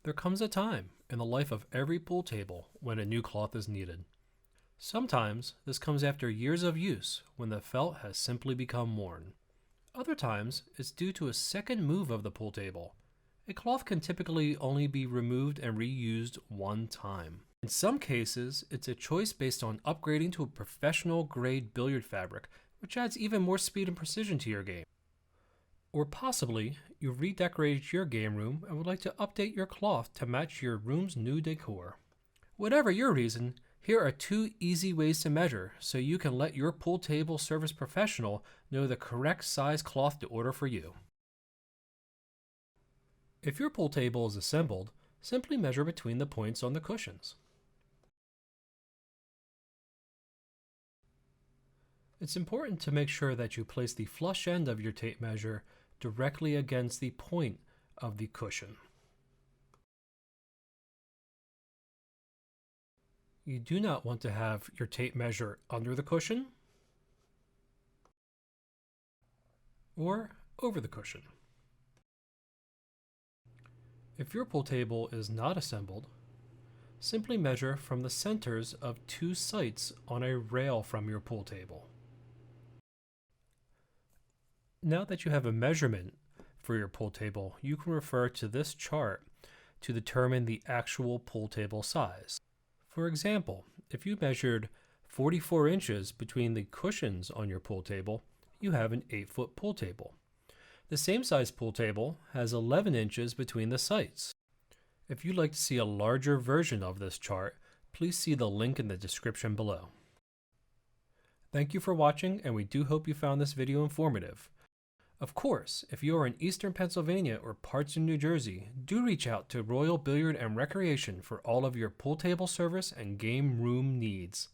There comes a time in the life of every pool table when a new cloth is needed. Sometimes this comes after years of use when the felt has simply become worn. Other times it's due to a second move of the pool table. A cloth can typically only be removed and reused one time. In some cases, it's a choice based on upgrading to a professional grade billiard fabric, which adds even more speed and precision to your game. Or possibly, you've redecorated your game room and would like to update your cloth to match your room's new decor. Whatever your reason, here are 2 easy ways to measure so you can let your pool table service professional know the correct size cloth to order for you. If your pool table is assembled, simply measure between the points on the cushions. It's important to make sure that you place the flush end of your tape measure directly against the point of the cushion. You do not want to have your tape measure under the cushion or over the cushion. If your pool table is not assembled, simply measure from the centers of 2 sights on a rail from your pool table. Now that you have a measurement for your pool table, you can refer to this chart to determine the actual pool table size. For example, if you measured 44 inches between the cushions on your pool table, you have an 8-foot pool table. The same size pool table has 11 inches between the sights. If you'd like to see a larger version of this chart, please see the link in the description below. Thank you for watching, and we do hope you found this video informative. Of course, if you are in Eastern Pennsylvania or parts of New Jersey, do reach out to Royal Billiard and Recreation for all of your pool table service and game room needs.